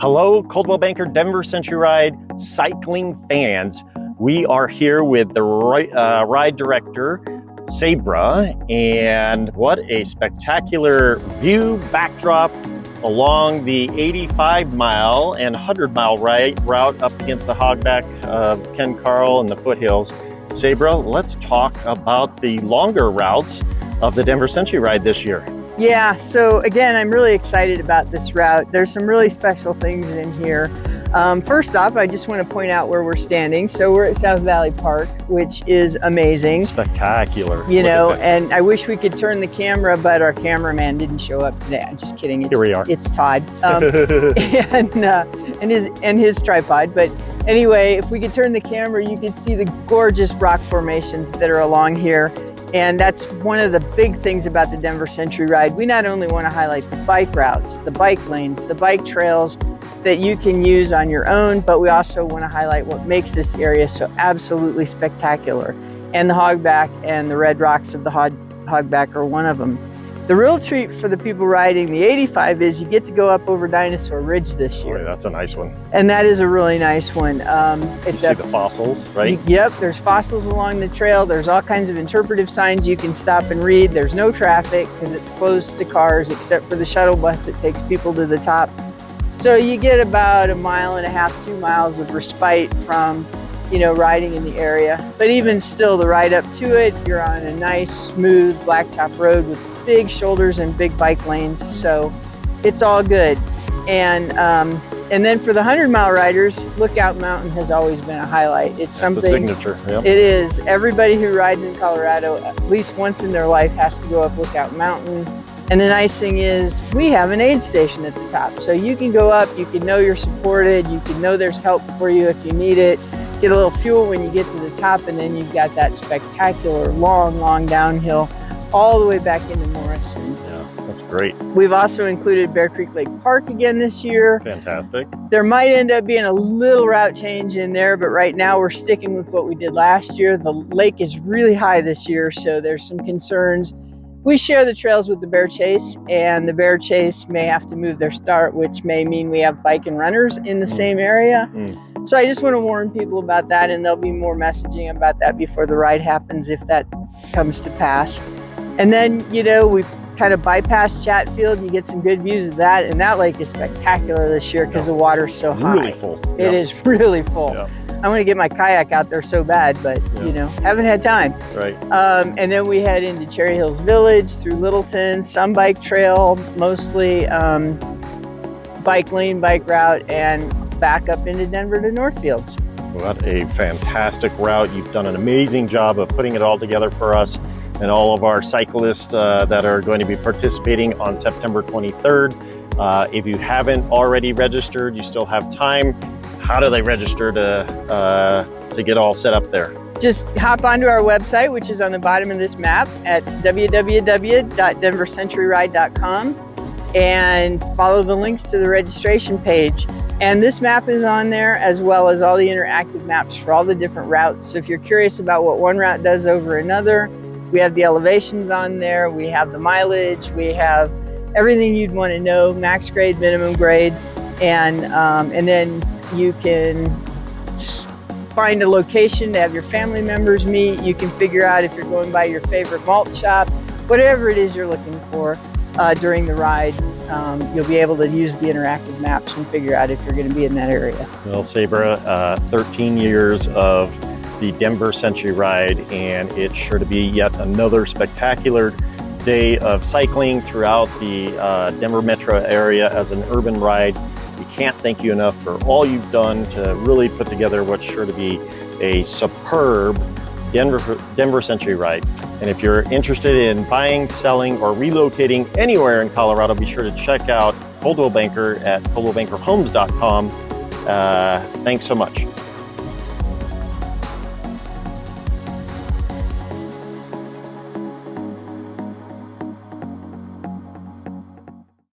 Hello, Coldwell Banker Denver Century Ride cycling fans. We are here with the ride director, Sabra, and what a spectacular view backdrop along the 85-mile and 100-mile route up against the hogback of Ken Carl and the foothills. Sabra, let's talk about the longer routes of the Denver Century Ride this year. Yeah, so again, I'm really excited about this route. There's some really special things in here. First off, I just want to point out where we're standing. So we're at South Valley Park, which is amazing. Spectacular. You know, and I wish we could turn the camera, but our cameraman didn't show up today. I'm just kidding. Here we are. It's Todd and his tripod. But anyway, if we could turn the camera, you could see the gorgeous rock formations that are along here. And that's one of the big things about the Denver Century Ride. We not only want to highlight the bike routes, the bike lanes, the bike trails that you can use on your own, but we also want to highlight what makes this area so absolutely spectacular. And the hogback and the red rocks of the hogback are one of them. The real treat for the people riding the 85 is you get to go up over Dinosaur Ridge this year. Boy, that's a nice one. And that is a really nice one. You see the fossils, right? Yep, there's fossils along the trail. There's all kinds of interpretive signs you can stop and read. There's no traffic because it's closed to cars except for the shuttle bus that takes people to the top. So you get about 1.5 miles, 2 miles of respite from, you know, riding in the area. But even still, the ride up to it, you're on a nice, smooth blacktop road with big shoulders and big bike lanes. So it's all good. And then for the 100-mile riders, Lookout Mountain has always been a highlight. It's something. That's a signature. Yep. It is. Everybody who rides in Colorado at least once in their life has to go up Lookout Mountain. And the nice thing is we have an aid station at the top. So you can go up, you can know you're supported, you can know there's help for you if you need it. Get a little fuel when you get to the top, and then you've got that spectacular long downhill all the way back into Morrison. Yeah, that's great. We've also included Bear Creek Lake Park again this year. Fantastic. There might end up being a little route change in there, but right now we're sticking with what we did last year. The lake is really high this year, so there's some concerns. We share the trails with the Bear Chase, and the Bear Chase may have to move their start, which may mean we have bike and runners in the same area. So I just want to warn people about that, and there'll be more messaging about that before the ride happens if that comes to pass. And then, you know, we've kind of bypassed Chatfield. You get some good views of that, and that lake is spectacular this year because the water's so high. Really full. It is really full. Yep. I want to get my kayak out there so bad, but you know, haven't had time. Right. And then we head into Cherry Hills Village, through Littleton, some bike trail, mostly bike lane, bike route, and back up into Denver to Northfields. What a fantastic route. You've done an amazing job of putting it all together for us and all of our cyclists that are going to be participating on September 23rd. If you haven't already registered, you still have time. How do they register to get all set up there? Just hop onto our website, which is on the bottom of this map. It's www.denvercenturyride.com, and follow the links to the registration page. And this map is on there, as well as all the interactive maps for all the different routes. So if you're curious about what one route does over another, we have the elevations on there, we have the mileage, we have everything you'd want to know, max grade, minimum grade, and then you can find a location to have your family members meet. You can figure out if you're going by your favorite malt shop, whatever it is you're looking for during the ride. You'll be able to use the interactive maps and figure out if you're going to be in that area. Well, Sabra, 13 years of the Denver Century Ride, and it's sure to be yet another spectacular day of cycling throughout the Denver metro area as an urban ride. We can't thank you enough for all you've done to really put together what's sure to be a superb Denver Century Ride. And if you're interested in buying, selling, or relocating anywhere in Colorado, be sure to check out Coldwell Banker at coldwellbankerhomes.com. Thanks so much.